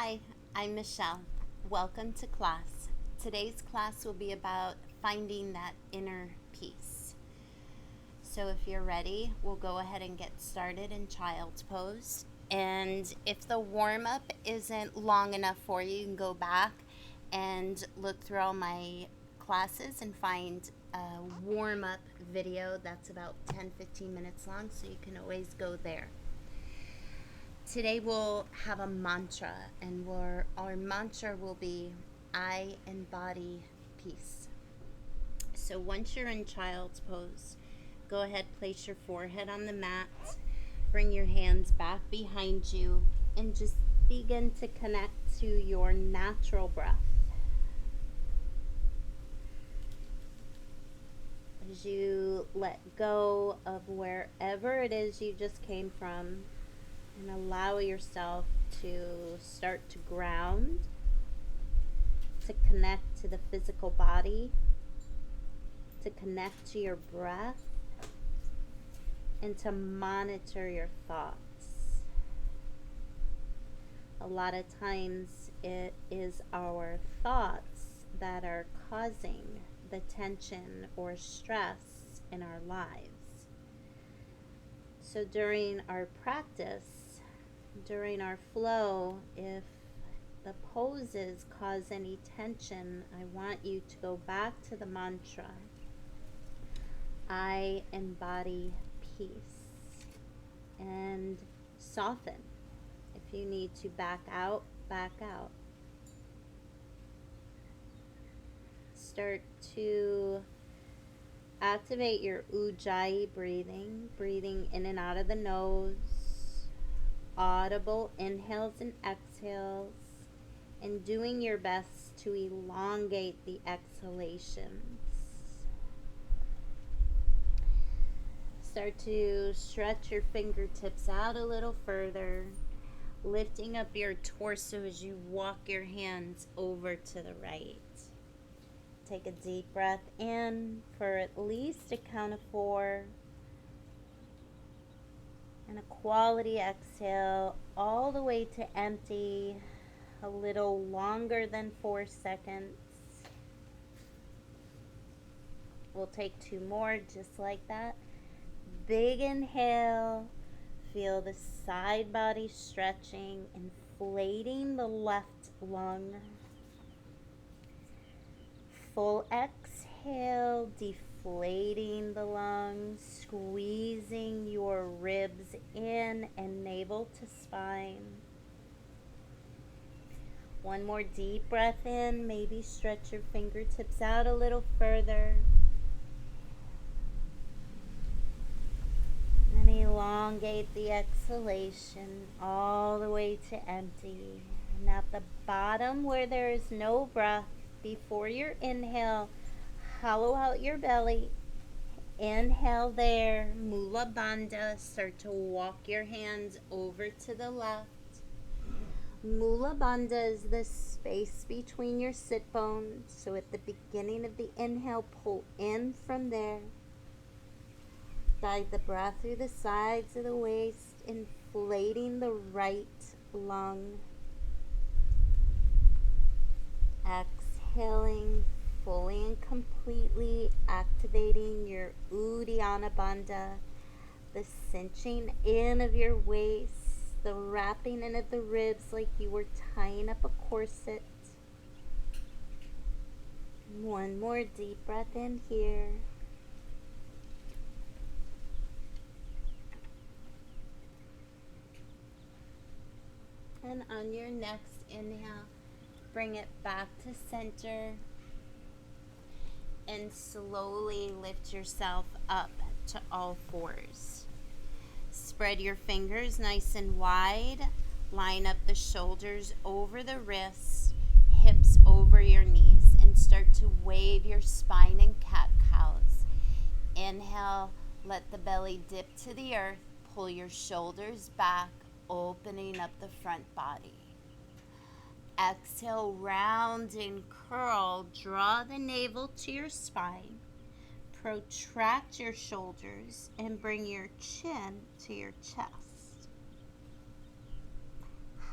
Hi, I'm Michelle. Welcome to class. Today's class will be about finding that inner peace. So if you're ready, we'll go ahead and get started in child's pose. And if the warm-up isn't long enough for you, you can go back and look through all my classes and find a warm-up video that's about 10-15 minutes long, so you can always go there. Today we'll have a mantra, and our mantra will be, I embody peace. So once you're in child's pose, go ahead, place your forehead on the mat, bring your hands back behind you, and just begin to connect to your natural breath. As you let go of wherever it is you just came from, and allow yourself to start to ground, to connect to the physical body, to connect to your breath, and to monitor your thoughts. A lot of times it is our thoughts that are causing the tension or stress in our lives. So during our practice, during our flow, if the poses cause any tension, I want you to go back to the mantra, I embody peace, and soften. If you need to back out, back out. Start to activate your ujjayi breathing, breathing in and out of the nose, audible inhales and exhales, and doing your best to elongate the exhalations. Start to stretch your fingertips out a little further, lifting up your torso as you walk your hands over to the right. Take a deep breath in for at least a count of 4. And a quality exhale all the way to empty, a little longer than 4 seconds. We'll take 2 more just like that. Big inhale, feel the side body stretching, inflating the left lung. Full exhale, deflating the lungs, squeezing your ribs in and navel to spine. One more deep breath in, maybe stretch your fingertips out a little further. And elongate the exhalation all the way to empty. And at the bottom where there is no breath, before your inhale, hollow out your belly. Inhale there, Mula Bandha. Start to walk your hands over to the left. Mula Bandha is the space between your sit bones. So at the beginning of the inhale, pull in from there. Guide the breath through the sides of the waist, inflating the right lung. Exhaling, fully and completely activating your Uddiyana Bandha, the cinching in of your waist, the wrapping in of the ribs like you were tying up a corset. One more deep breath in here. And on your next inhale, bring it back to center and slowly lift yourself up to all 4s. Spread your fingers nice and wide. Line up the shoulders over the wrists, hips over your knees, and start to wave your spine in cat-cows. Inhale, let the belly dip to the earth. Pull your shoulders back, opening up the front body. Exhale, round and curl. Draw the navel to your spine. Protract your shoulders and bring your chin to your chest.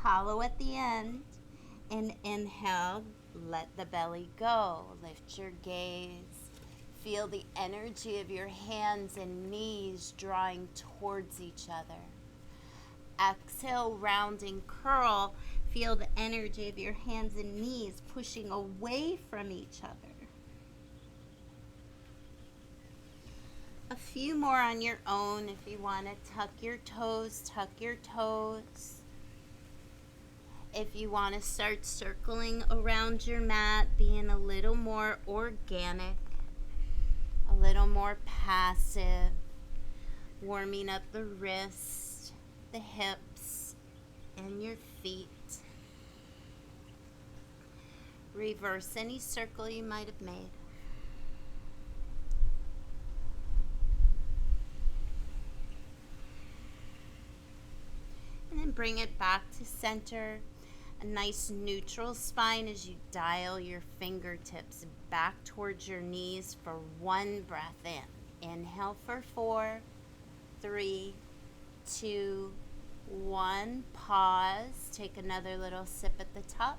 Hollow at the end. And inhale, let the belly go. Lift your gaze. Feel the energy of your hands and knees drawing towards each other. Exhale, round and curl. Feel the energy of your hands and knees pushing away from each other. A few more on your own. If you want to tuck your toes, tuck your toes. If you want to start circling around your mat, being a little more organic, a little more passive, warming up the wrists, the hips, and your feet. Reverse any circle you might have made. And then bring it back to center. A nice neutral spine as you dial your fingertips back towards your knees for one breath in. Inhale for 4, 3, 2, 1. Pause. Take another little sip at the top.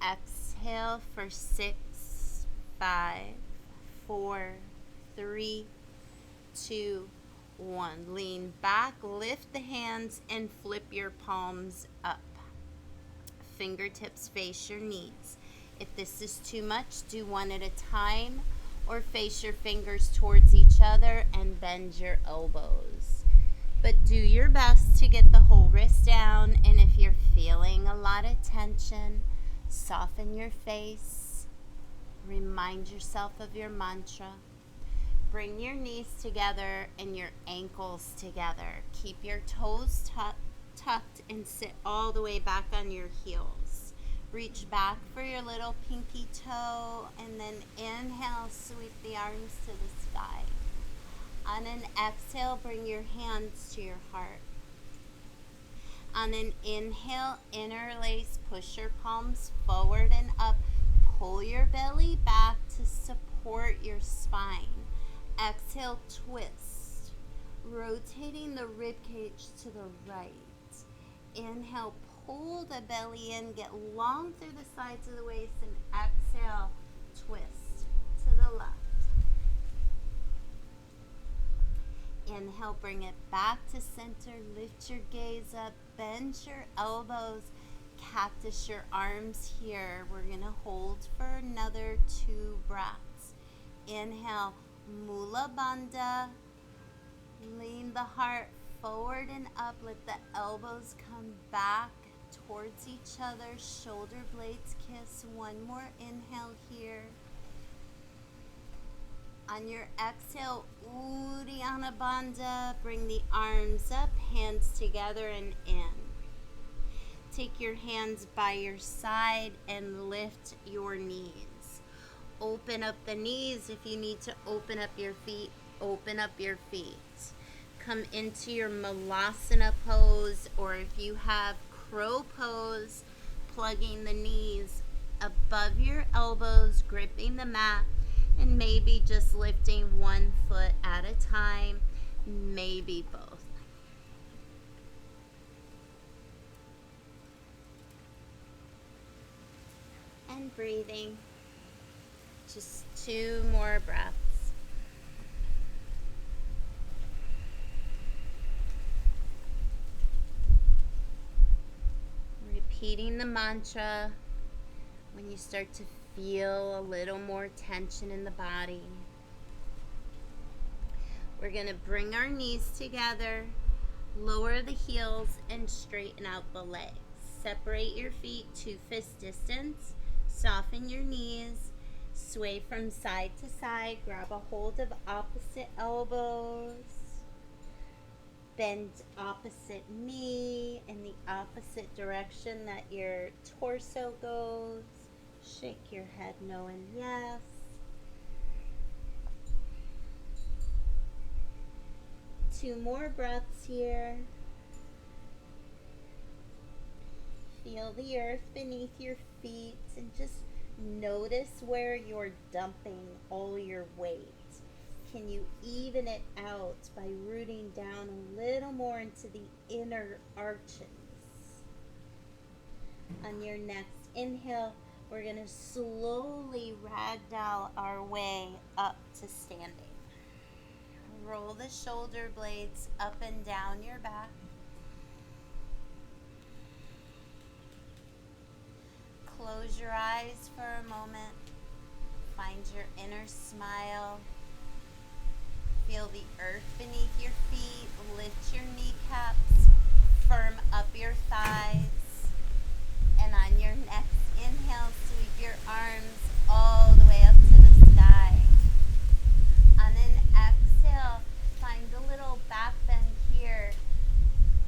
Exhale for 6, 5, 4, 3, 2, 1. Lean back, lift the hands, and flip your palms up. Fingertips face your knees. If this is too much, do one at a time, or face your fingers towards each other and bend your elbows. But do your best to get the whole wrist down, and if you're feeling a lot of tension, soften your face. Remind yourself of your mantra. Bring your knees together and your ankles together. Keep your toes tucked and sit all the way back on your heels. Reach back for your little pinky toe, and then inhale, sweep the arms to the sky. On an exhale, bring your hands to your heart. On an inhale, interlace, push your palms forward and up. Pull your belly back to support your spine. Exhale, twist, rotating the rib cage to the right. Inhale, pull the belly in, get long through the sides of the waist, and exhale, twist to the left. Inhale, bring it back to center, lift your gaze up, bend your elbows, cactus your arms here. We're going to hold for another 2 breaths. Inhale, Mula Bandha, lean the heart forward and up, let the elbows come back towards each other, shoulder blades kiss. One more inhale here. On your exhale, Uddiyana Bandha, bring the arms up, hands together and in. Take your hands by your side and lift your knees. Open up the knees. If you need to open up your feet, open up your feet. Come into your Malasana pose, or if you have crow pose, plugging the knees above your elbows, gripping the mat, and maybe just lifting one foot at a time, maybe both. And breathing. Just 2 more breaths. Repeating the mantra when you start to feel a little more tension in the body. We're going to bring our knees together, lower the heels, and straighten out the legs. Separate your feet 2 fist distance. Soften your knees. Sway from side to side. Grab a hold of opposite elbows. Bend opposite knee in the opposite direction that your torso goes. Shake your head no and yes. Two more breaths here. Feel the earth beneath your feet and just notice where you're dumping all your weight. Can you even it out by rooting down a little more into the inner arches? On your next inhale, we're going to slowly ragdoll our way up to standing. Roll the shoulder blades up and down your back. Close your eyes for a moment. Find your inner smile. Feel the earth beneath your feet. Lift your kneecaps. Firm up your thighs. And on your next inhale, sweep your arms all the way up to the sky. On an exhale, find a little back bend here.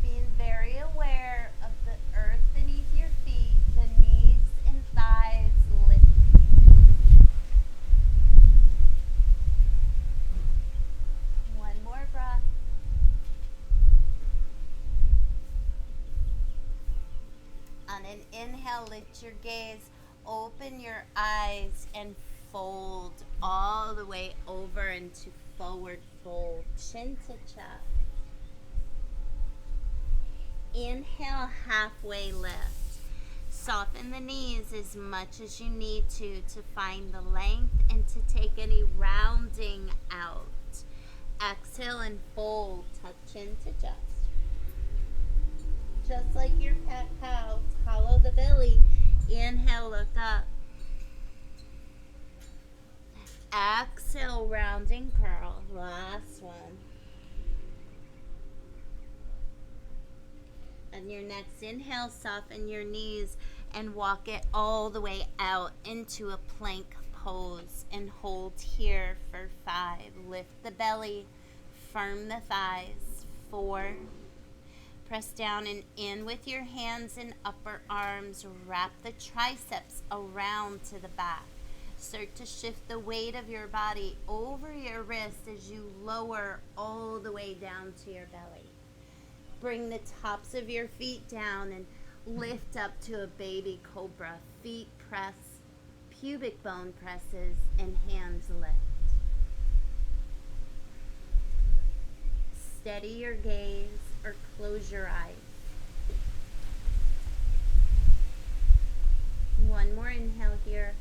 Being very aware of the earth beneath your feet, the knees and thighs lifting. One more breath. On an inhale, lift your gaze, open your eyes, and fold all the way over into forward fold, chin to chest. Inhale, halfway lift. Soften the knees as much as you need to find the length and to take any rounding out. Exhale and fold, tuck chin to chest. Just like your cat cow, hollow the belly. Inhale, look up. Exhale, rounding curl. Last one. On your next inhale, soften your knees and walk it all the way out into a plank pose and hold here for 5. Lift the belly, firm the thighs. 4. Press down and in with your hands and upper arms. Wrap the triceps around to the back. Start to shift the weight of your body over your wrist as you lower all the way down to your belly. Bring the tops of your feet down and lift up to a baby cobra. Feet press, pubic bone presses, and hands lift. Steady your gaze or close your eyes. One more inhale here.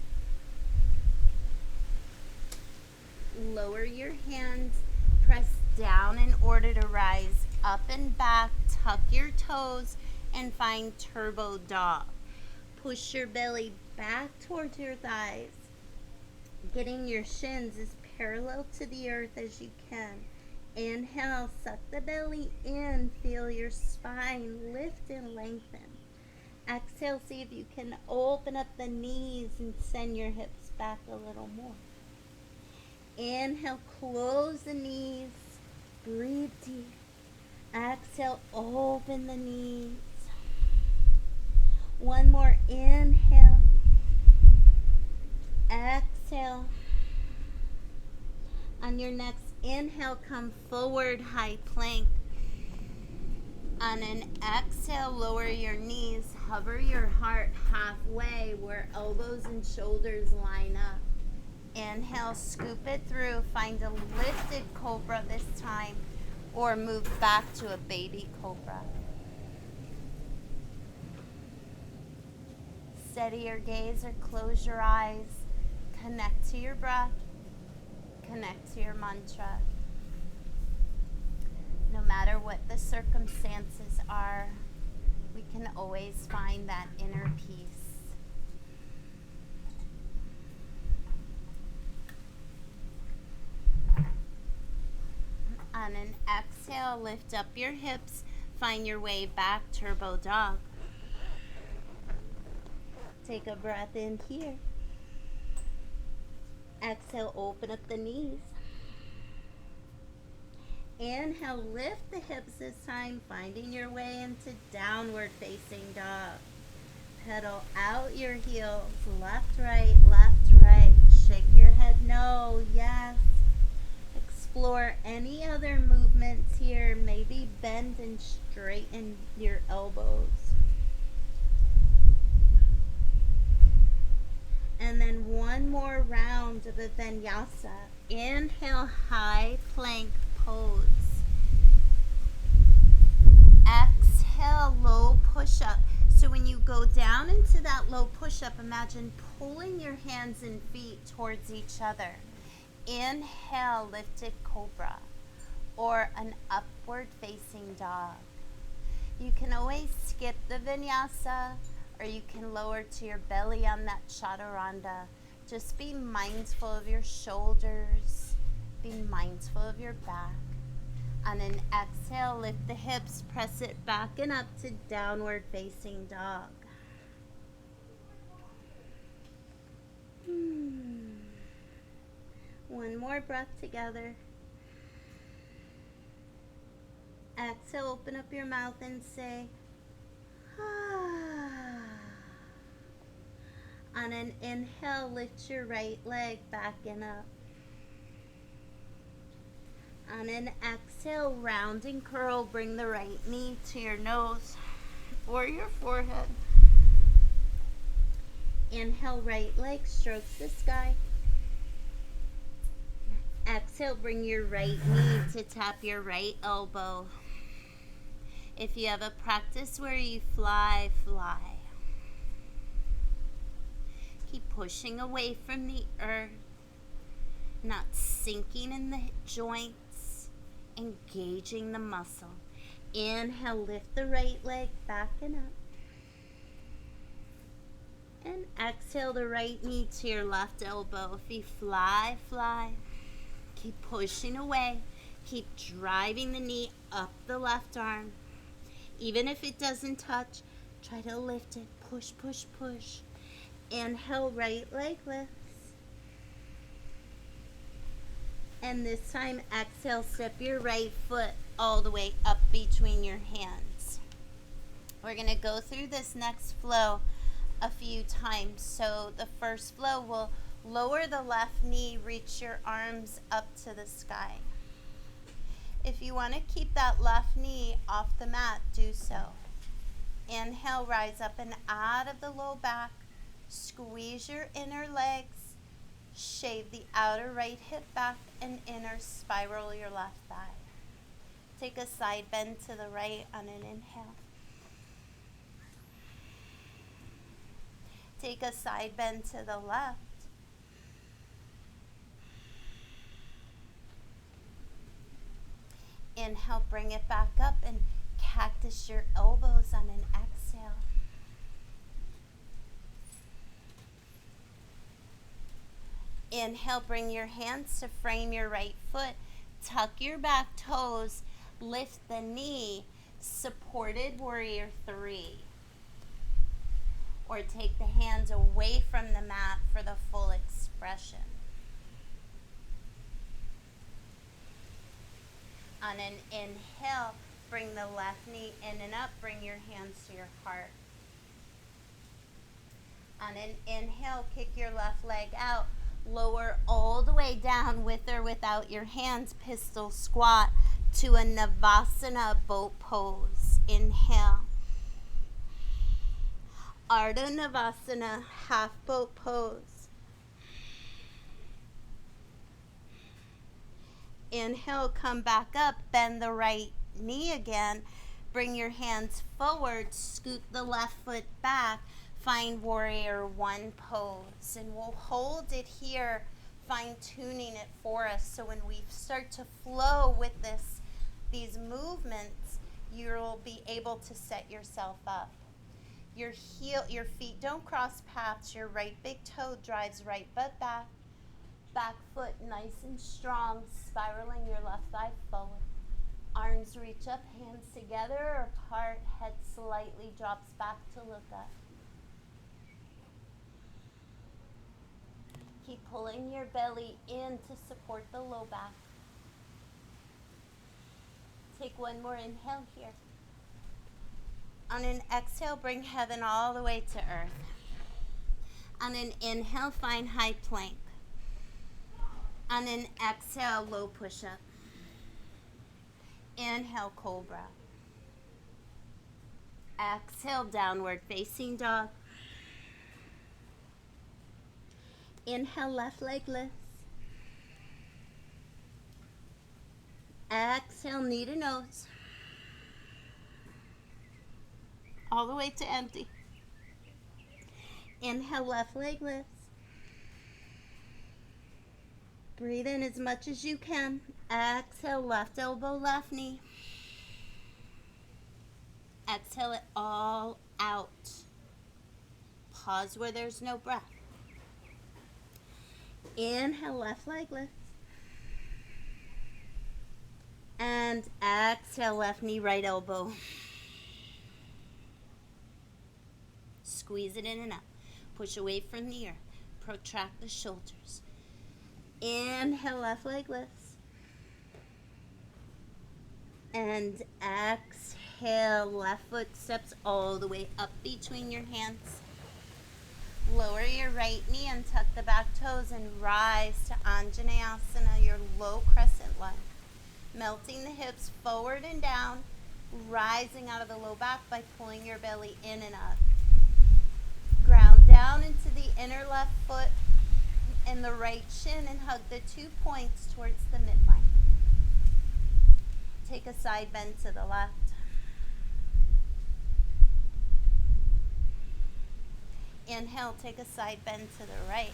Lower your hands, press down in order to rise up and back, tuck your toes, and find turbo dog. Push your belly back towards your thighs, getting your shins as parallel to the earth as you can. Inhale, suck the belly in, feel your spine lift and lengthen. Exhale, see if you can open up the knees and send your hips back a little more. Inhale, close the knees, breathe deep. Exhale, open the knees. One more inhale. Exhale. On your next inhale, come forward, high plank. On an exhale, lower your knees, hover your heart halfway where elbows and shoulders line up. Inhale, scoop it through, find a lifted cobra this time, or move back to a baby cobra. Steady your gaze or close your eyes. Connect to your breath. Connect to your mantra. No matter what the circumstances are, we can always find that inner peace. On an exhale, lift up your hips, find your way back, turbo dog. Take a breath in here. Exhale, open up the knees. Inhale, lift the hips this time, finding your way into downward facing dog. Pedal out your heels, left, right, shake your head, no, yes. Explore any other movements here, maybe bend and straighten your elbows. And then one more round of a Vinyasa. Inhale, high plank pose. Exhale, low push-up. So when you go down into that low push-up, imagine pulling your hands and feet towards each other. Inhale, lifted cobra, or an upward facing dog. You can always skip the vinyasa, or you can lower to your belly on that chaturanga. Just be mindful of your shoulders. Be mindful of your back. On an exhale, lift the hips, press it back and up to downward facing dog. One more breath together. Exhale, open up your mouth and say, ah. On an inhale, lift your right leg back and up. On an exhale, round and curl, bring the right knee to your nose or your forehead. Inhale, right leg strokes the sky. Exhale, bring your right knee to tap your right elbow. If you have a practice where you fly, fly. Keep pushing away from the earth, not sinking in the joints, engaging the muscle. Inhale, lift the right leg back and up. And exhale, the right knee to your left elbow. If you fly, fly. Keep pushing away. Keep driving the knee up the left arm. Even if it doesn't touch, try to lift it. Push, push, push. Inhale, right leg lifts. And this time, exhale, step your right foot all the way up between your hands. We're going to go through this next flow a few times. So the first flow will lower the left knee, reach your arms up to the sky. If you want to keep that left knee off the mat, do so. Inhale, rise up and out of the low back. Squeeze your inner legs. Shave the outer right hip back and inner spiral your left thigh. Take a side bend to the right on an inhale. Take a side bend to the left. Inhale, bring it back up and cactus your elbows on an exhale. Inhale, bring your hands to frame your right foot. Tuck your back toes. Lift the knee. Supported warrior 3. Or take the hands away from the mat for the full expression. On an inhale, bring the left knee in and up. Bring your hands to your heart. On an inhale, kick your left leg out. Lower all the way down with or without your hands. Pistol squat to a Navasana boat pose. Inhale. Ardha Navasana half boat pose. Inhale, come back up, bend the right knee again. Bring your hands forward, scoot the left foot back. Find warrior 1 pose. And we'll hold it here, fine-tuning it for us. So when we start to flow with these movements, you'll be able to set yourself up. Your feet don't cross paths. Your right big toe drives right butt back. Back foot nice and strong, spiraling your left thigh forward. Arms reach up, hands together or apart, head slightly drops back to look up. Keep pulling your belly in to support the low back. Take one more inhale here. On an exhale, bring heaven all the way to earth. On an inhale, find high plank. On an exhale, low push-up. Inhale, cobra. Exhale, downward facing dog. Inhale, left leg lifts. Exhale, knee to nose. All the way to empty. Inhale, left leg lifts. Breathe in as much as you can. Exhale, left elbow, left knee. Exhale it all out. Pause where there's no breath. Inhale, left leg lifts. And exhale, left knee, right elbow. Squeeze it in and out. Push away from the earth. Protract the shoulders. Inhale, left leg lifts. And exhale, left foot steps all the way up between your hands. Lower your right knee and tuck the back toes and rise to Anjaneyasana, your low crescent lunge. Melting the hips forward and down, rising out of the low back by pulling your belly in and up. Ground down into the inner left foot and the right shin and hug the 2 points towards the midline. Take a side bend to the left. Inhale, take a side bend to the right.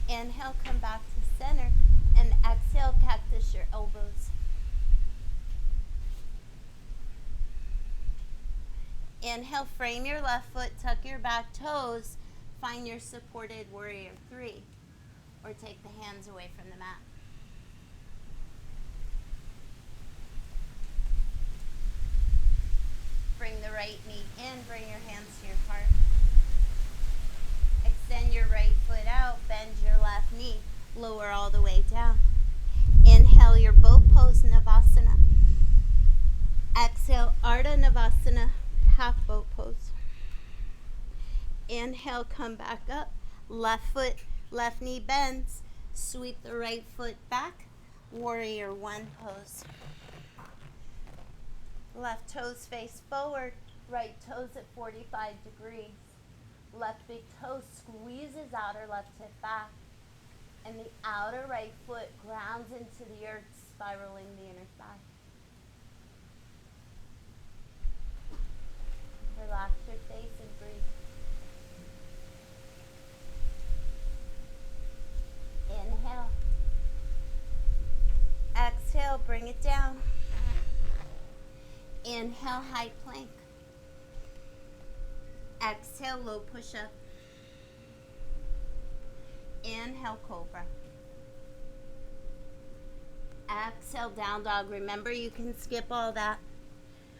Inhale, come back to center, and exhale, cactus your elbows. Inhale, frame your left foot, tuck your back toes, find your supported warrior 3, or take the hands away from the mat. Bring the right knee in, bring your hands to your heart. Extend your right foot out, bend your left knee, lower all the way down. Inhale your boat pose, Navasana. Exhale, Ardha Navasana, half boat pose. Inhale, come back up, left foot, left knee bends, sweep the right foot back, warrior 1 pose. Left toes face forward, right toes at 45 degrees. Left big toe squeezes outer left hip back, and the outer right foot grounds into the earth, spiraling the inner thigh. Relax your face and breathe. Inhale. Exhale, bring it down. Inhale, high plank. Exhale, low push-up. Inhale, cobra. Exhale, down dog. Remember, you can skip all that.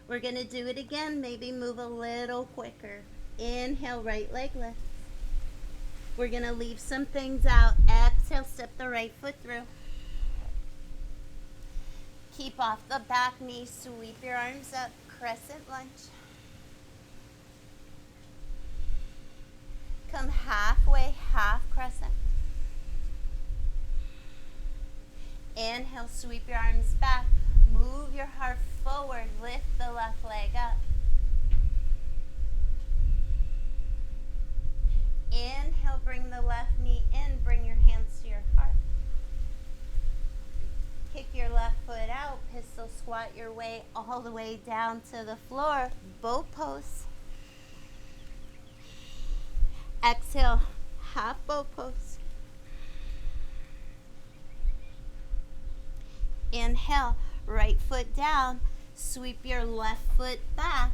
We're going to do it again. Maybe move a little quicker. Inhale, right leg lifts. We're going to leave some things out. Exhale, step the right foot through. Keep off the back knee. Sweep your arms up. Crescent lunge. Come halfway, half crescent. Inhale, sweep your arms back. Move your heart forward. Lift the left leg up. Inhale, bring the left knee in. Bring your hands to your heart. Kick your left foot out. Pistol squat your way all the way down to the floor. Boat pose. Exhale, half boat pose. Inhale, right foot down. Sweep your left foot back.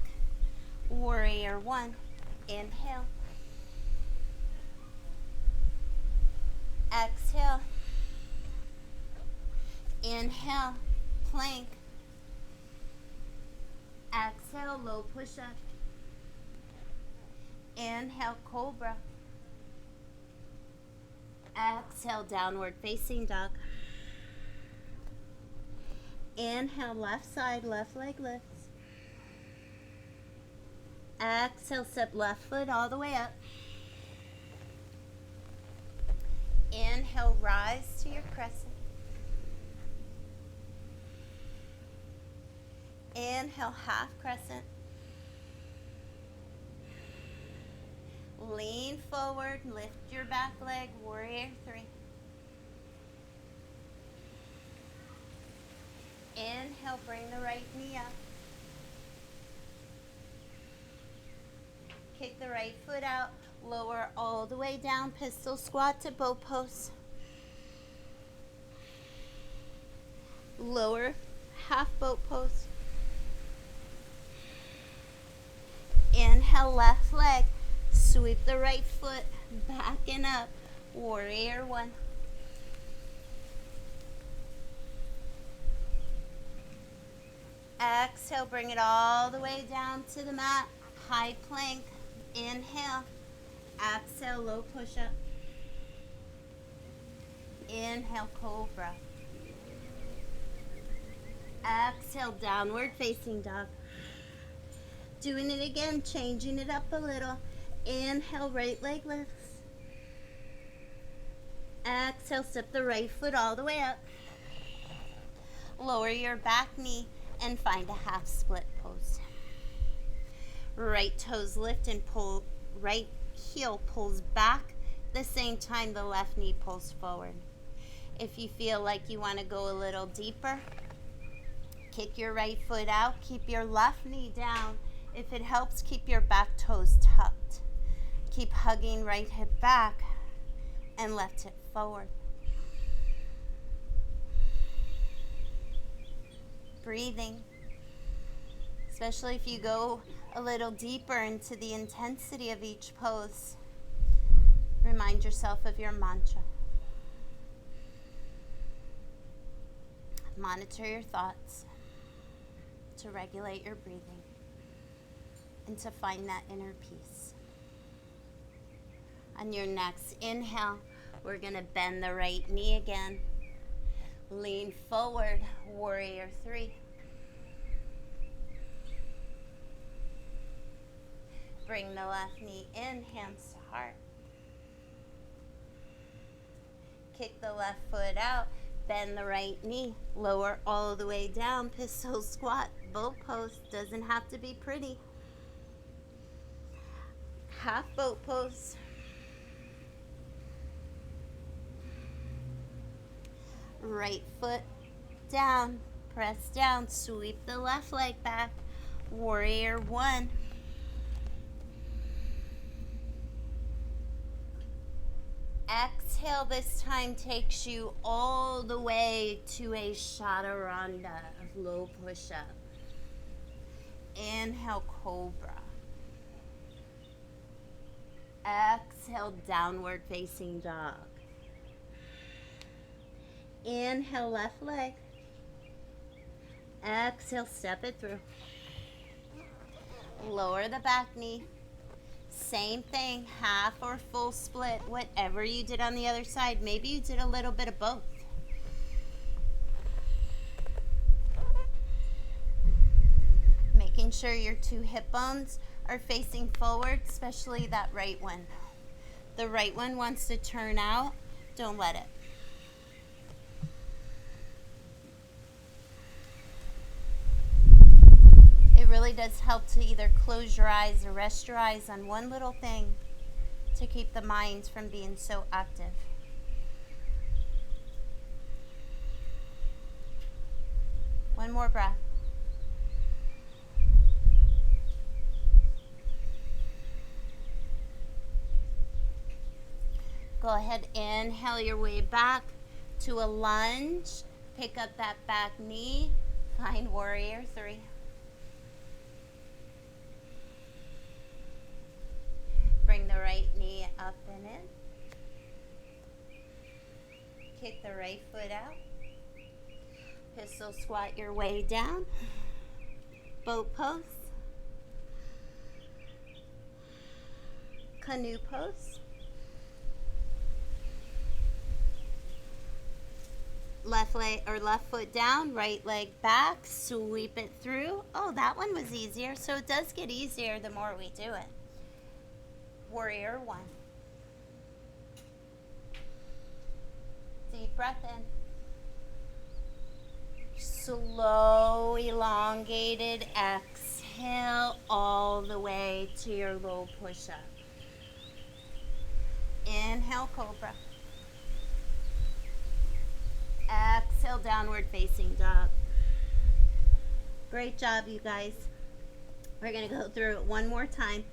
Warrior 1. Inhale. Exhale. Inhale, plank. Exhale, low push-up. Inhale, cobra. Exhale, downward facing dog. Inhale, left side, left leg lifts. Exhale, step left foot all the way up. Inhale, rise to your crescent. Inhale, half crescent. Lean forward, lift your back leg, warrior 3. Inhale, bring the right knee up. Kick the right foot out. Lower all the way down. Pistol squat to boat pose. Lower half boat pose. Inhale, left leg. Sweep the right foot back and up. Warrior one. Exhale, bring it all the way down to the mat. High plank. Inhale. Exhale, low push-up. Inhale, cobra. Exhale, downward facing dog. Doing it again, changing it up a little. Inhale, right leg lifts. Exhale, step the right foot all the way up. Lower your back knee and find a half split pose. Right toes lift and pull, right heel pulls back. The same time the left knee pulls forward. If you feel like you want to go a little deeper, kick your right foot out, keep your left knee down. If it helps, keep your back toes tucked. Keep hugging right hip back and left hip forward. Breathing, especially if you go a little deeper into the intensity of each pose. Remind yourself of your mantra. Monitor your thoughts to regulate your breathing and to find that inner peace. On your next inhale, we're going to bend the right knee again. Lean forward, warrior three. Bring the left knee in, hands to heart. Kick the left foot out, bend the right knee, lower all the way down, pistol squat, boat pose. Doesn't have to be pretty. Half boat pose. Right foot down, press down, sweep the left leg back, warrior one. Exhale this time takes you all the way to a chaturanga, low push-up. Inhale, cobra. Exhale, downward facing dog. Inhale, left leg. Exhale, step it through. Lower the back knee. Same thing, half or full split, whatever you did on the other side. Maybe you did a little bit of both. Making sure your two hip bones are facing forward, especially that right one. The right one wants to turn out. Don't let it. It really does help to either close your eyes or rest your eyes on one little thing to keep the mind from being so active. One more breath. Go ahead, inhale your way back to a lunge. Pick up that back knee. Find warrior three. Bring the right knee up and in. Kick the right foot out. Pistol squat your way down. Boat pose. Canoe pose. Left leg or left foot down, right leg back, sweep it through. Oh, that one was easier. So it does get easier the more we do it. Warrior one. Deep breath in. Slow, elongated exhale all the way to your low push-up. Inhale, cobra. Exhale, downward facing dog. Great job, you guys. We're going to go through it one more time.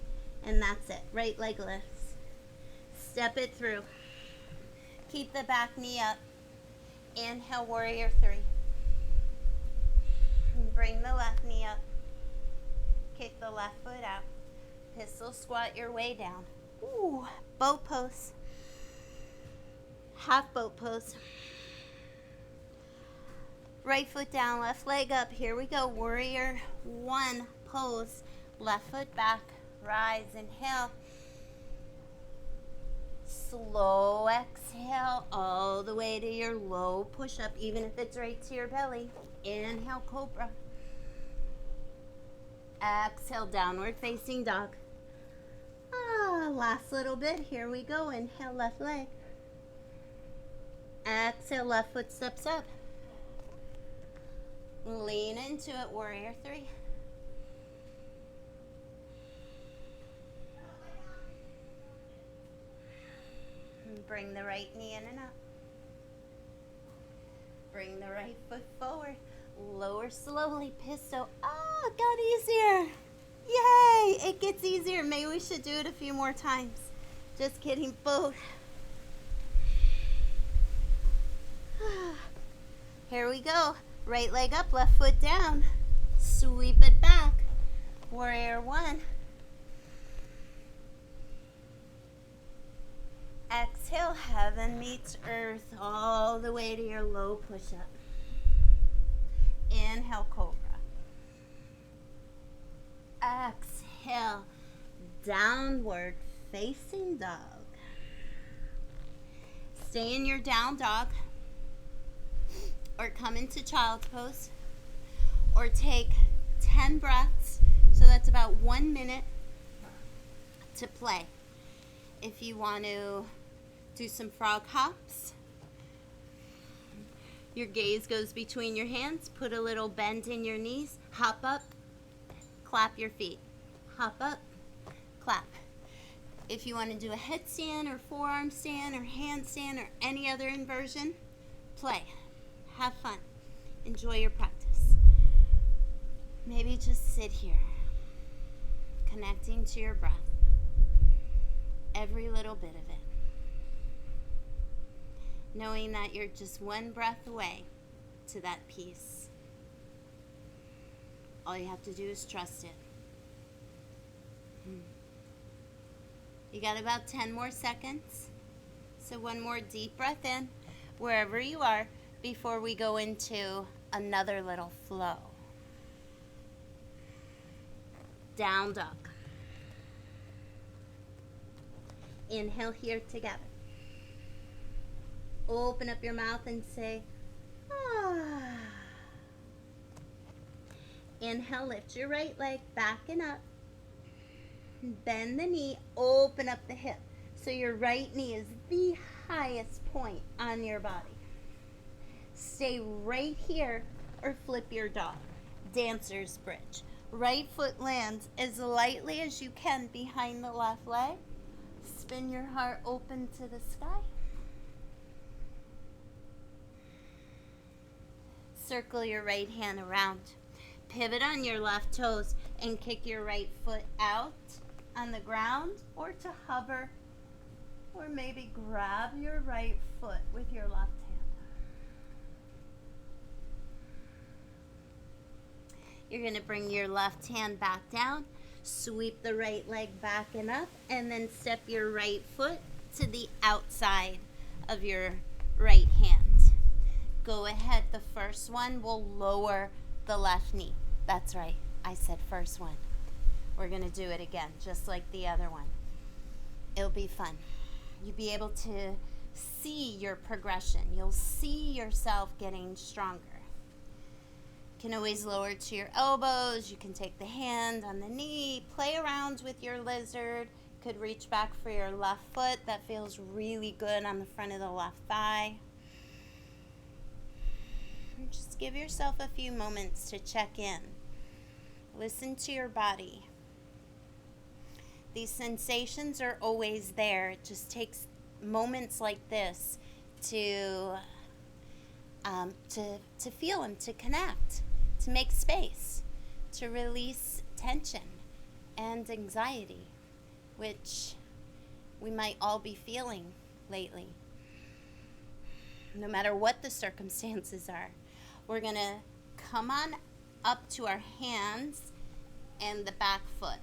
And that's it. Right leg lifts. Step it through. Keep the back knee up. Inhale, warrior three. Bring the left knee up. Kick the left foot out. Pistol squat your way down. Ooh, boat pose. Half boat pose. Right foot down, left leg up. Here we go. Warrior one pose. Left foot back. Rise, inhale. Slow exhale all the way to your low push-up, even if it's right to your belly. Inhale, cobra. Exhale, downward facing dog. Last little bit. Here we go. Inhale, left leg. Exhale, left foot steps up. Lean into it, warrior three. Bring the right knee in and up. Bring the right foot forward. Lower slowly, pistol. It got easier. Yay, it gets easier. Maybe we should do it a few more times. Just kidding, boat. Here we go. Right leg up, left foot down. Sweep it back. Warrior one. Exhale, heaven meets earth all the way to your low push-up. Inhale, cobra. Exhale, downward facing dog. Stay in your down dog, or come into child's pose, or take 10 breaths, so that's about 1 minute to play. If you want to do some frog hops, your gaze goes between your hands, put a little bend in your knees, hop up, clap your feet. Hop up, clap. If you want to do a headstand or forearm stand or handstand or any other inversion, play. Have fun. Enjoy your practice. Maybe just sit here, connecting to your breath. Every little bit of it. Knowing that you're just one breath away to that peace. All you have to do is trust it. You got about 10 more seconds. So one more deep breath in, wherever you are, before we go into another little flow. Down dog. Inhale here together. Open up your mouth and say, ah. Inhale, lift your right leg back and up. Bend the knee, open up the hip. So your right knee is the highest point on your body. Stay right here or flip your dog. Dancer's bridge. Right foot lands as lightly as you can behind the left leg. Spin your heart open to the sky. Circle your right hand around. Pivot on your left toes and kick your right foot out on the ground, or to hover, or maybe grab your right foot with your left hand. You're going to bring your left hand back down, sweep the right leg back and up, and then step your right foot to the outside of your right hand. Go ahead. The first one will lower the left knee. That's right. I said first one. We're going to do it again, just like the other one. It'll be fun. You'll be able to see your progression. You'll see yourself getting stronger. You can always lower to your elbows. You can take the hand on the knee. Play around with your lizard. Could reach back for your left foot. That feels really good on the front of the left thigh. Just give yourself a few moments to check in. Listen to your body. These sensations are always there. It just takes moments like this to feel them, to connect, to make space, to release tension and anxiety. which we might all be feeling lately. No matter what the circumstances are, we're going to come on up to our hands and the back foot.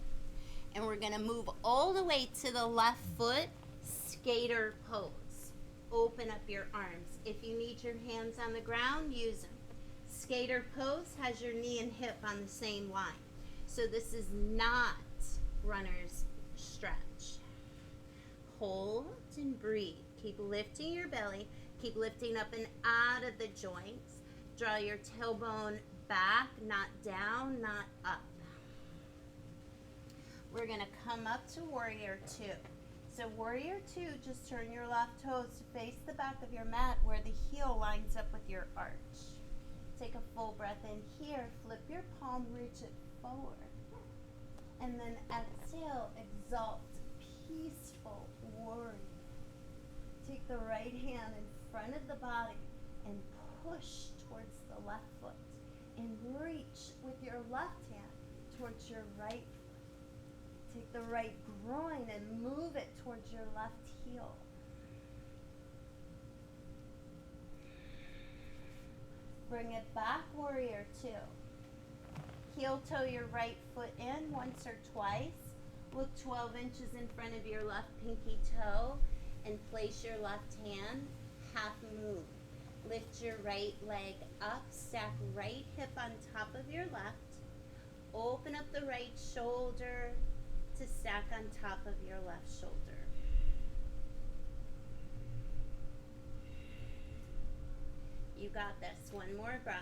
And we're going to move all the way to the left foot, skater pose. Open up your arms. If you need your hands on the ground, use them. Skater pose has your knee and hip on the same line. So this is not runner's stretch. Hold and breathe. Keep lifting your belly. Keep lifting up and out of the joints. Draw your tailbone back, not down, not up. We're going to come up to warrior two. So warrior two, just turn your left toes to face the back of your mat where the heel lines up with your arch. Take a full breath in here. Flip your palm, reach it forward. And then exhale, exalt, peaceful warrior. Take the right hand in front of the body and push towards the left foot. And reach with your left hand towards your right foot. Take the right groin and move it towards your left heel. Bring it back, warrior two. Heel toe your right foot in once or twice. Look 12 inches in front of your left pinky toe and place your left hand half moon. Lift your right leg up, stack right hip on top of your left. Open up the right shoulder to stack on top of your left shoulder. You got this. One more breath.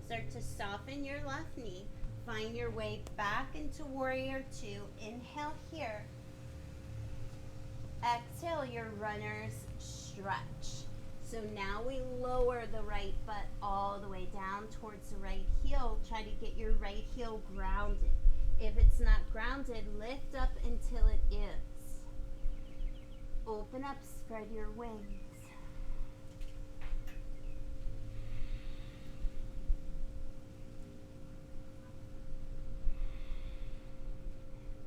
Start to soften your left knee. Find your way back into warrior two. Inhale here. Exhale your runner's stretch. So now we lower the right butt all the way down towards the right heel. Try to get your right heel grounded. If it's not grounded, lift up until it is. Open up, spread your wings.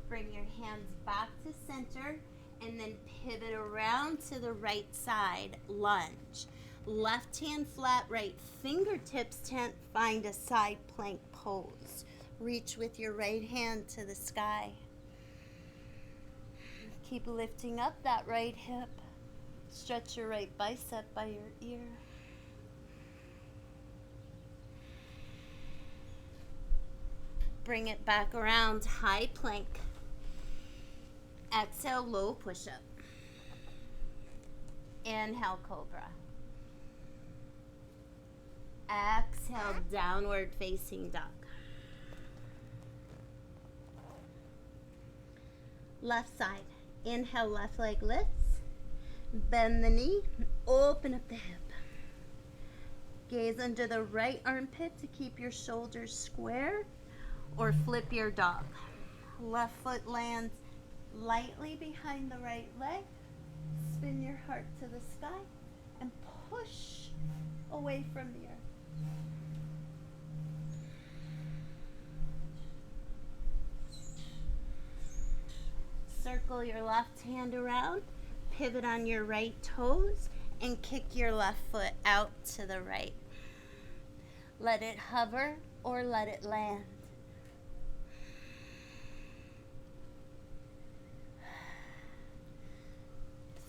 Bring your hands back to center and then pivot around to the right side, lunge. Left hand flat, right fingertips tent, find a side plank pose. Reach with your right hand to the sky. Keep lifting up that right hip. Stretch your right bicep by your ear. Bring it back around, high plank. Exhale, low push-up. Inhale, cobra. Exhale, downward facing dog. Left side. Inhale, left leg lifts. Bend the knee. Open up the hip. Gaze under the right armpit to keep your shoulders square, or flip your dog. Left foot lands lightly behind the right leg. Spin your heart to the sky and push away from the earth. Circle your left hand around, pivot on your right toes, and kick your left foot out to the right. Let it hover or let it land.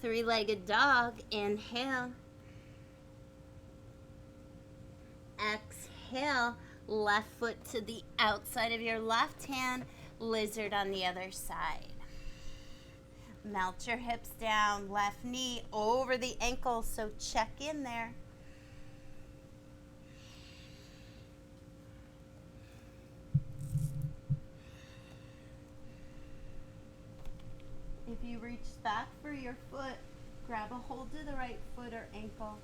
Three-legged dog, inhale. Exhale, left foot to the outside of your left hand, lizard on the other side. Melt your hips down, left knee over the ankle, so check in there. If you reach back for your foot, grab a hold of the right foot or ankle.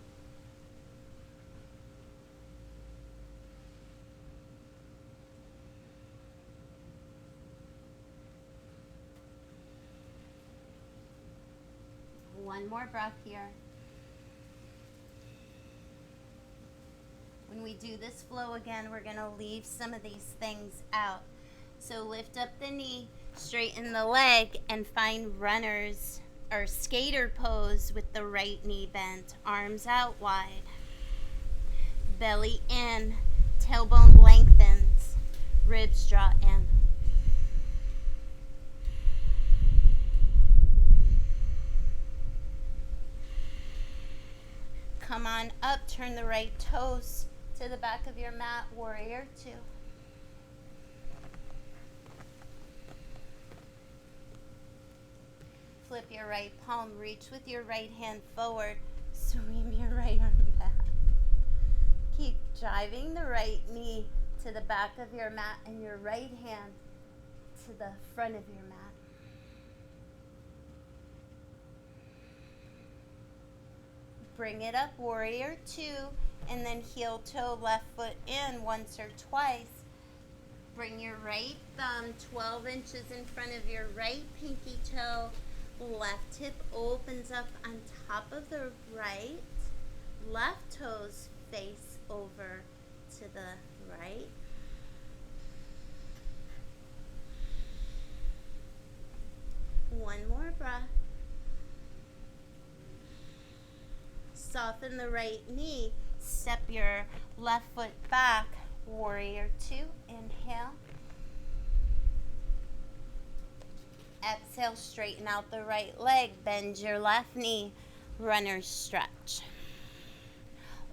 One more breath here. When we do this flow again, we're going to leave some of these things out. So lift up the knee, straighten the leg, and find runner's or skater pose with the right knee bent, arms out wide. Belly in, tailbone lengthens, ribs draw in. Come on up, turn the right toes to the back of your mat, warrior two. Flip your right palm, reach with your right hand forward, swing your right arm back. Keep driving the right knee to the back of your mat and your right hand to the front of your mat. Bring it up, warrior two, and then heel toe, left foot in once or twice. Bring your right thumb 12 inches in front of your right pinky toe. Left hip opens up on top of the right. Left toes face over to the right. One more breath. Soften the right knee. Step your left foot back. Warrior two. Inhale. Exhale, straighten out the right leg. Bend your left knee. Runner's stretch.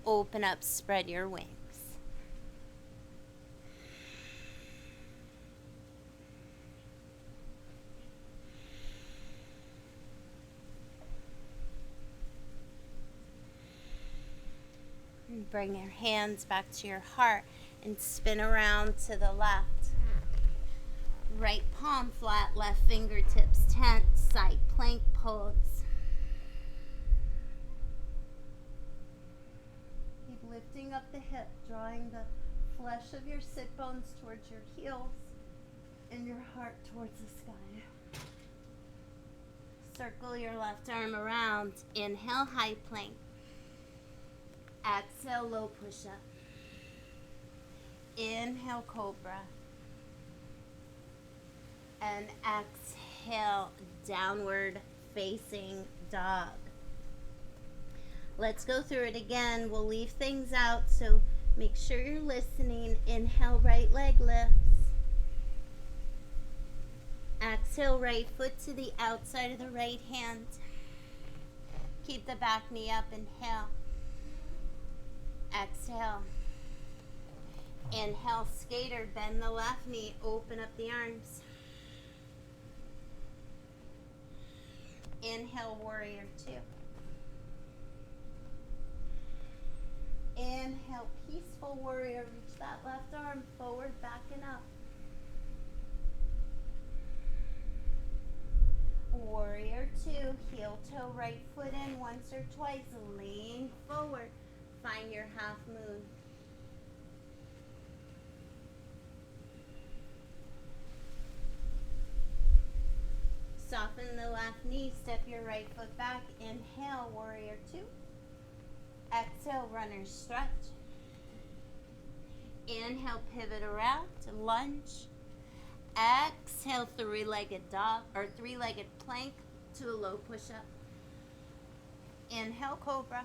Open up, spread your wings. And bring your hands back to your heart and spin around to the left. Right palm flat, left fingertips tense, side plank pose. Keep lifting up the hip, drawing the flesh of your sit bones towards your heels and your heart towards the sky. Circle your left arm around. Inhale, high plank. Exhale, low push-up. Inhale, cobra. And exhale, downward facing dog. Let's go through it again. We'll leave things out, so make sure you're listening. Inhale, right leg lifts. Exhale, right foot to the outside of the right hand. Keep the back knee up. Inhale. Exhale. Inhale, skater. Bend the left knee. Open up the arms. Inhale, warrior two. Inhale, peaceful warrior. Reach that left arm forward, back and up. Warrior two, heel toe, right foot in once or twice. Lean forward. Find your half moon. Soften the left knee. Step your right foot back. Inhale, warrior two. Exhale, runner's stretch. Inhale, pivot around to lunge. Exhale, three-legged dog or three-legged plank to a low push-up. Inhale, cobra.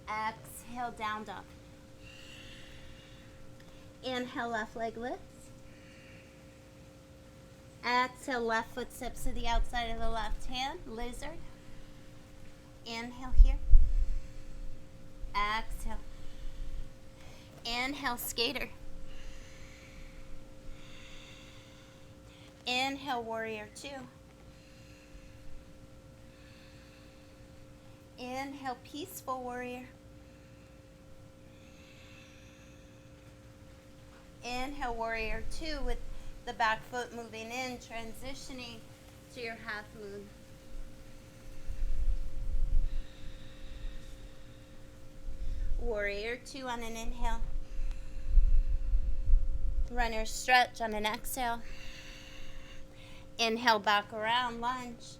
Exhale, down dog. Inhale, left leg lifts. Exhale, left foot steps to the outside of the left hand, lizard. Inhale here. Exhale. Inhale, skater. Inhale, warrior two. Inhale, peaceful warrior. Inhale, warrior two with the back foot moving in, transitioning to your half moon. Warrior two on an inhale. Runner stretch on an exhale. Inhale, back around, lunge.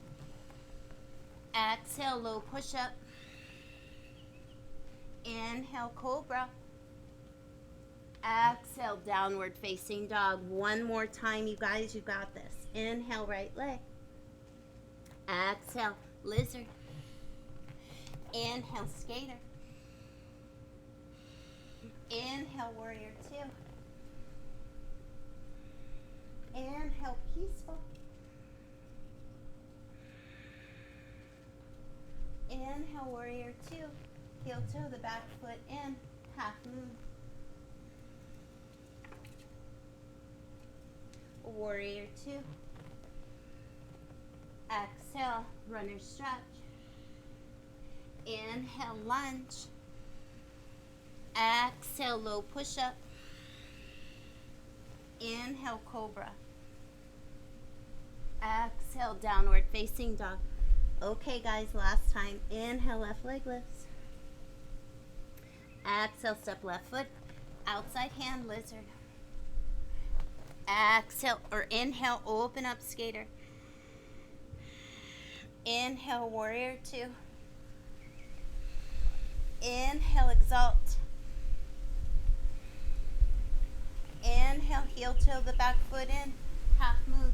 Exhale, low push-up. Inhale, cobra. Exhale, downward facing dog. One more time, you guys, you got this. Inhale, right leg. Exhale, lizard. Inhale, skater. Inhale, warrior two. Inhale, peaceful. Inhale, warrior two. Heel toe, the back foot in. Half moon. Warrior two. Exhale, runner stretch. Inhale, lunge. Exhale, low push-up. Inhale, cobra. Exhale, downward facing dog. Okay, guys, last time. Inhale, left leg lifts. Exhale, step left foot. Outside hand, lizard. Exhale, or inhale, open up, skater. Inhale, warrior two. Inhale, exalt. Inhale, heel toe, the back foot in. Half move.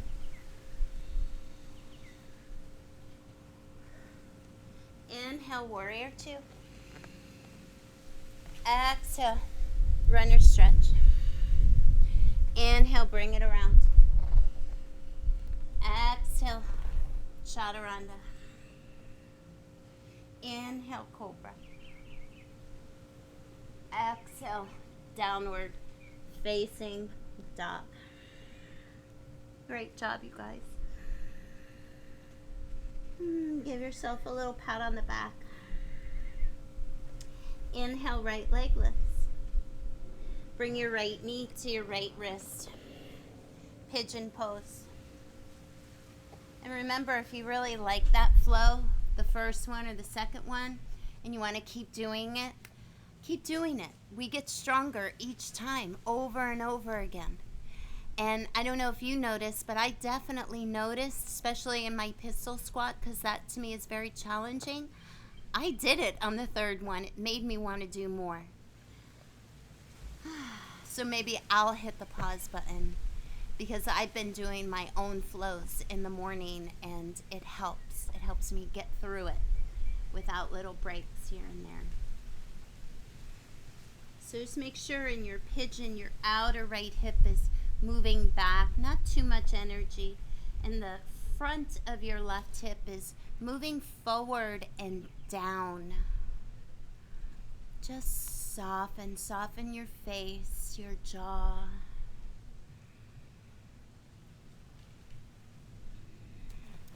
Inhale, warrior two. Exhale, runner stretch. Inhale, bring it around. Exhale, chaturanga. Inhale, cobra. Exhale, downward facing dog. Great job, you guys. Give yourself a little pat on the back. Inhale, right leg lifts. Bring your right knee to your right wrist. Pigeon pose. And remember, if you really like that flow, the first one or the second one, and you want to keep doing it, keep doing it. We get stronger each time, over and over again. And I don't know if you noticed, but I definitely noticed, especially in my pistol squat, because that to me is very challenging. I did it on the third one. It made me want to do more. So maybe I'll hit the pause button, because I've been doing my own flows in the morning, and it helps. It helps me get through it without little breaks here and there. So just make sure in your pigeon, your outer right hip is moving back, not too much energy, and the front of your left hip is moving forward and down. Just soften your face, your jaw.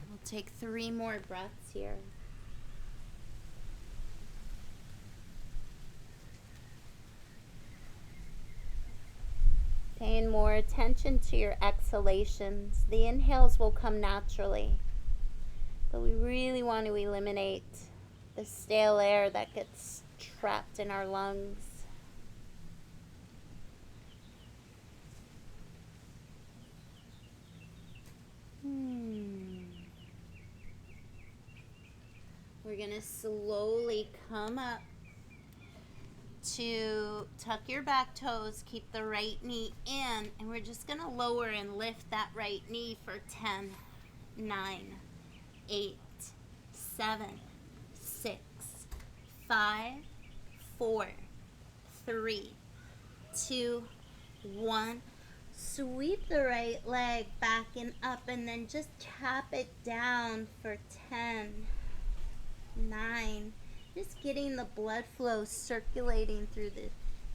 We'll take 3 more breaths here. Paying more attention to your exhalations. The inhales will come naturally, but we really want to eliminate the stale air that gets trapped in our lungs. We're going to slowly come up to tuck your back toes, keep the right knee in, and we're just going to lower and lift that right knee for 10, 9, 8, 7, 6, 5, 4, 3, 2, 1. Sweep the right leg back and up, and then just tap it down for 10, 9. Just getting the blood flow circulating through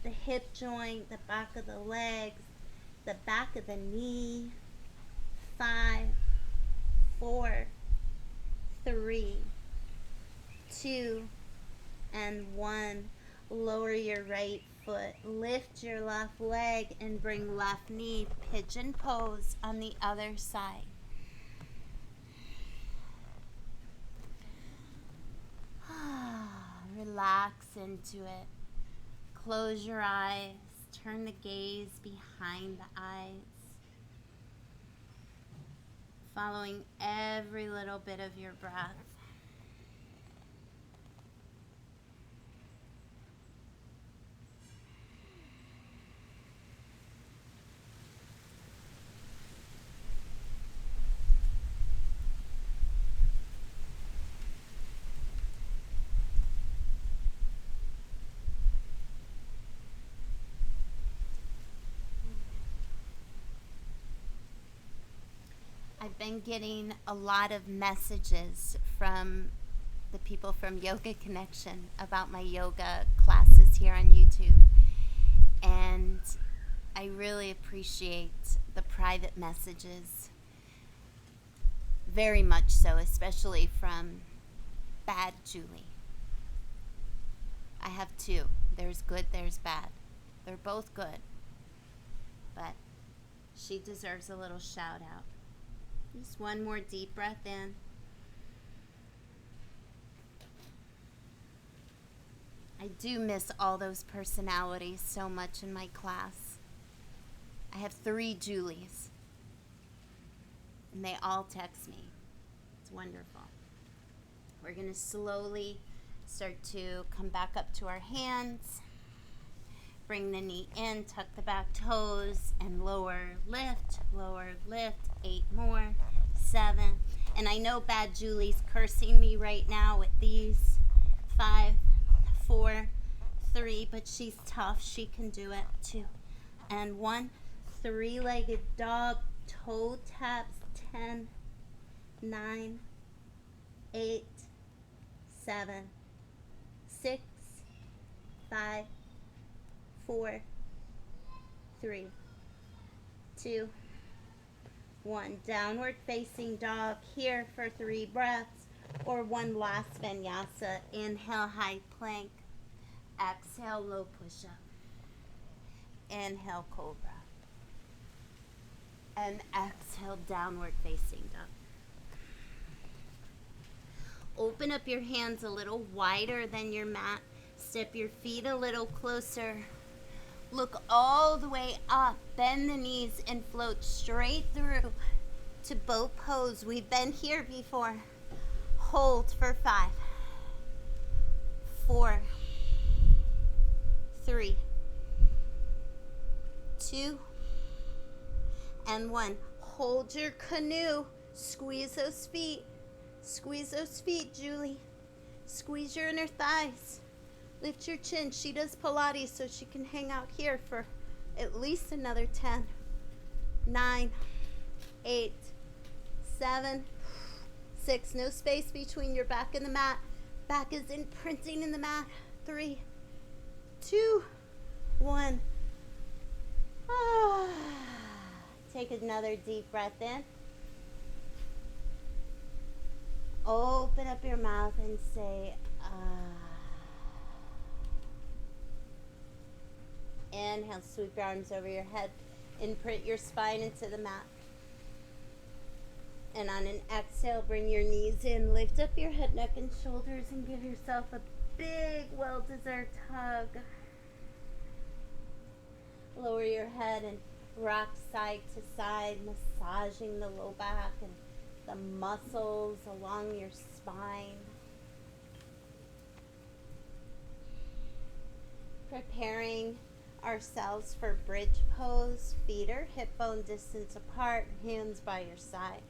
the hip joint, the back of the legs, the back of the knee. 5, 4, 3, 2, and 1. Lower your right foot, lift your left leg, and bring left knee, pigeon pose on the other side. Relax into it. Close your eyes. Turn the gaze behind the eyes. Following every little bit of your breath. I've been getting a lot of messages from the people from Yoga Connection about my yoga classes here on YouTube. And I really appreciate the private messages. Very much so, especially from Bad Julie. I have two. There's good, there's bad. They're both good. But she deserves a little shout out. Just one more deep breath in. I do miss all those personalities so much in my class. I have 3 Julies. And they all text me. It's wonderful. We're going to slowly start to come back up to our hands. Bring the knee in, tuck the back toes, and lower, lift, 8 more, 7. And I know Bad Julie's cursing me right now with these. 5, 4, 3, but she's tough. She can do it. 2 and 1. 3-legged dog, toe taps, 10, 9, 8, 7, 6, 5, 4, 3, 2, 1. Downward facing dog here for 3 breaths, or one last vinyasa. Inhale, high plank. Exhale, low push-up. Inhale, cobra. And exhale, downward facing dog. Open up your hands a little wider than your mat. Step your feet a little closer. Look all the way up. Bend the knees and float straight through to bow pose. We've been here before. Hold for 5, 4, 3, 2, and 1. Hold your canoe. Squeeze those feet. Squeeze those feet, Julie. Squeeze your inner thighs. Lift your chin. She does Pilates, so she can hang out here for at least another 10, 9, 8, 7, 6. No space between your back and the mat. Back is imprinting in the mat. 3, 2, 1. Take another deep breath in. Open up your mouth and say, Inhale, sweep your arms over your head. Imprint your spine into the mat. And on an exhale, bring your knees in. Lift up your head, neck, and shoulders and give yourself a big, well-deserved hug. Lower your head and rock side to side, massaging the low back and the muscles along your spine. Preparing ourselves for bridge pose. Feet are hip bone distance apart, hands by your side.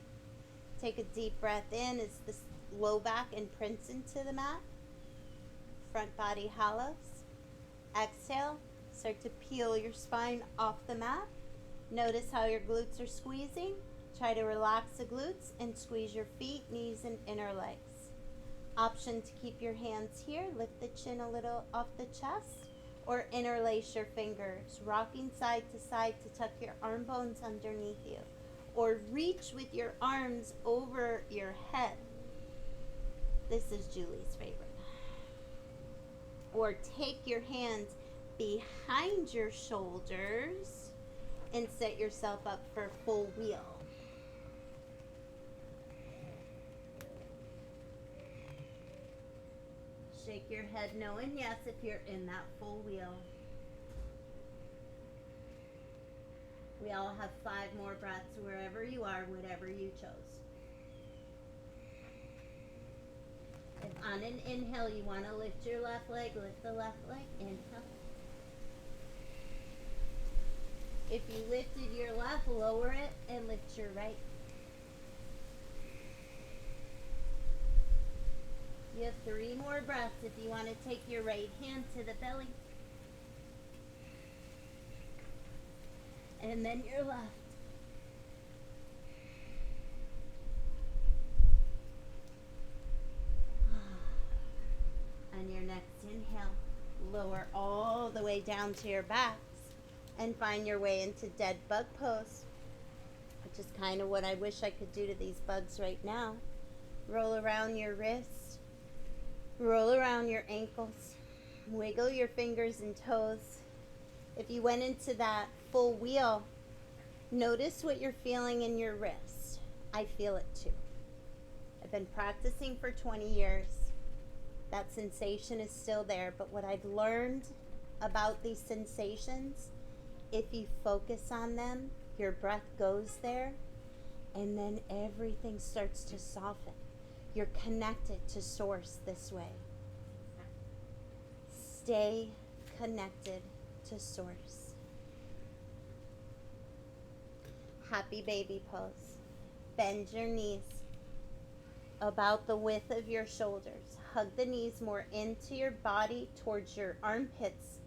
Take a deep breath in as the low back imprints into the mat. Front body hollows. Exhale, start to peel your spine off the mat. Notice how your glutes are squeezing. Try to relax the glutes and squeeze your feet, knees, and inner legs. Option to keep your hands here. Lift the chin a little off the chest, or interlace your fingers, rocking side to tuck your arm bones underneath you, or reach with your arms over your head. This is Julie's favorite. Or take your hands behind your shoulders and set yourself up for full wheel. Shake your head no and yes if you're in that full wheel. We all have 5 more breaths wherever you are, whatever you chose. If on an inhale you want to lift your left leg, lift the left leg. Inhale. If you lifted your left, lower it and lift your right. You have 3 more breaths if you want to take your right hand to the belly. And then your left. next inhale, lower all the way down to your backs and find your way into dead bug pose, which is kind of what I wish I could do to these bugs right now. Roll around your wrists, roll around your ankles, wiggle your fingers and toes. If you went into that full wheel, notice what you're feeling in your wrist. I feel it too. I've been practicing for 20 years. That sensation is still there, but what I've learned about these sensations, if you focus on them, your breath goes there, and then everything starts to soften. You're connected to Source this way. Stay connected to Source. Happy baby pose. Bend your knees about the width of your shoulders. Hug the knees more into your body, towards your armpits.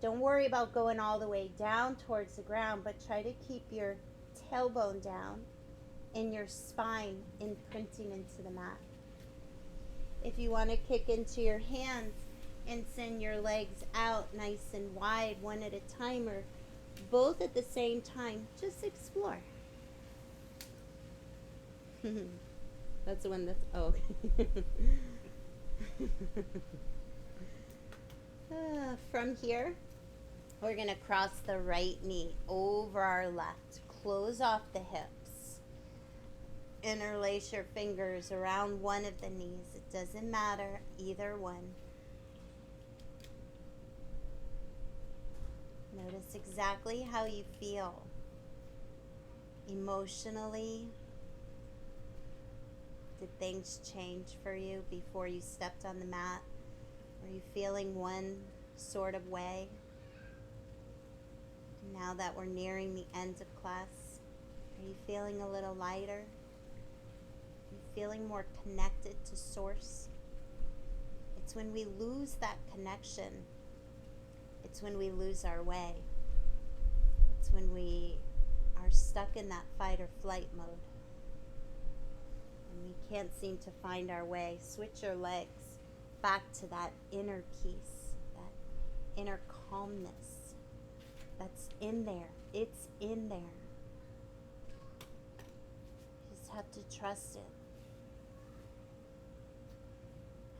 Don't worry about going all the way down towards the ground, but try to keep your tailbone down and your spine imprinting into the mat. If you want to kick into your hands and send your legs out nice and wide, one at a time or both at the same time, just explore. That's the one that's, oh. From here, we're going to cross the right knee over our left. Close off the hips. Interlace your fingers around one of the knees. It doesn't matter, either one. Notice exactly how you feel emotionally. Did things change for you before you stepped on the mat? Were you feeling one sort of way? Now that we're nearing the end of class, are you feeling a little lighter? Are you feeling more connected to Source? It's when we lose that connection, it's when we lose our way. It's when we are stuck in that fight or flight mode. And we can't seem to find our way. Switch your legs back to that inner peace, that inner calmness that's in there. It's in there. You just have to trust it.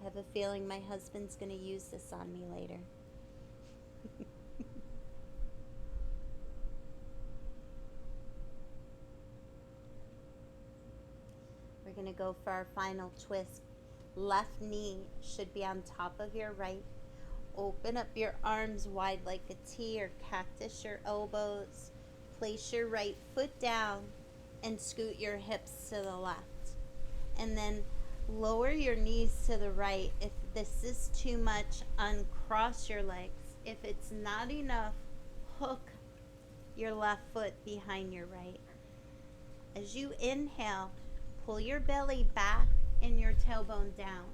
I have a feeling my husband's going to use this on me later. We're going to go for our final twist. Left knee should be on top of your right. Open up your arms wide like a T or cactus your elbows. Place your right foot down and scoot your hips to the left. And then lower your knees to the right. If this is too much, uncross your legs. If it's not enough, hook your left foot behind your right. As you inhale, pull your belly back and your tailbone down.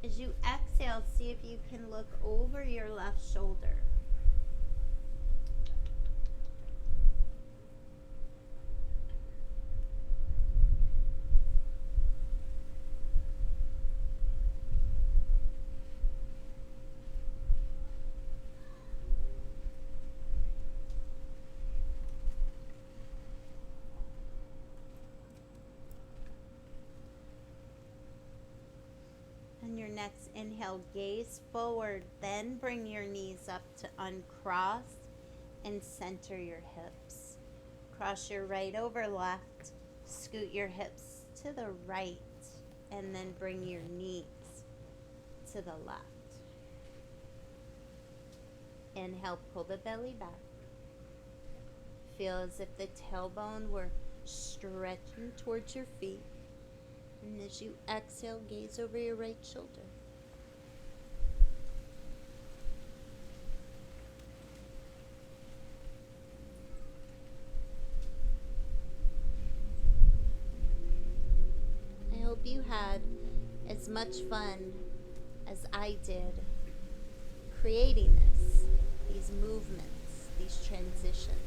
As you exhale, see if you can look over your left shoulder. On your next inhale, gaze forward, then bring your knees up to uncross and center your hips. Cross your right over left, scoot your hips to the right, and then bring your knees to the left. Inhale, pull the belly back. Feel as if the tailbone were stretching towards your feet. And as you exhale, gaze over your right shoulder. I hope you had as much fun as I did creating this, these movements, these transitions.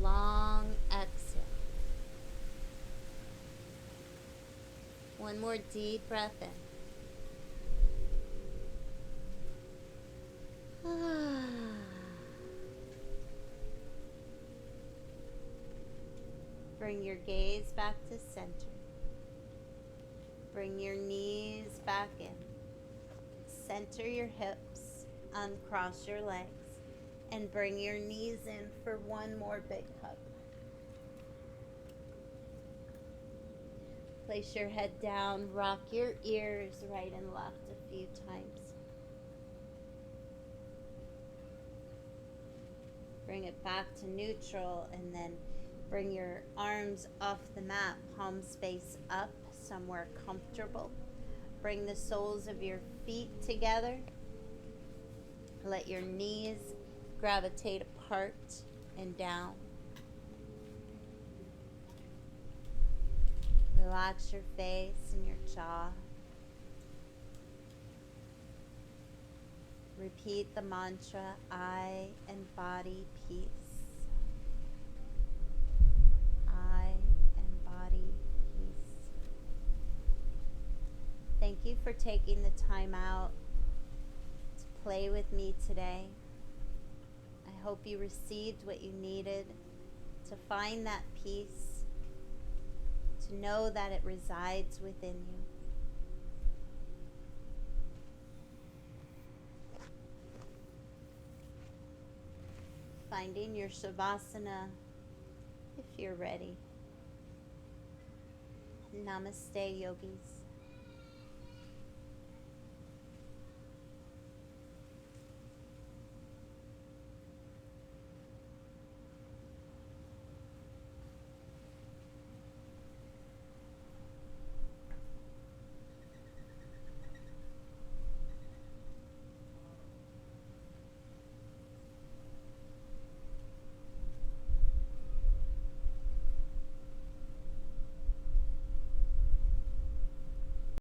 Long exhale. One more deep breath in. Bring your gaze back to center. Bring your knees back in. Center your hips. Uncross your legs. And bring your knees in for one more big hug. Place your head down. Rock your ears right and left a few times. Bring it back to neutral and then bring your arms off the mat, palms face up, somewhere comfortable. Bring the soles of your feet together. Let your knees gravitate apart and down. Relax your face and your jaw. Repeat the mantra, I embody peace. I embody peace. Thank you for taking the time out to play with me today. I hope you received what you needed to find that peace, to know that it resides within you. Finding your Shavasana if you're ready. Namaste, yogis.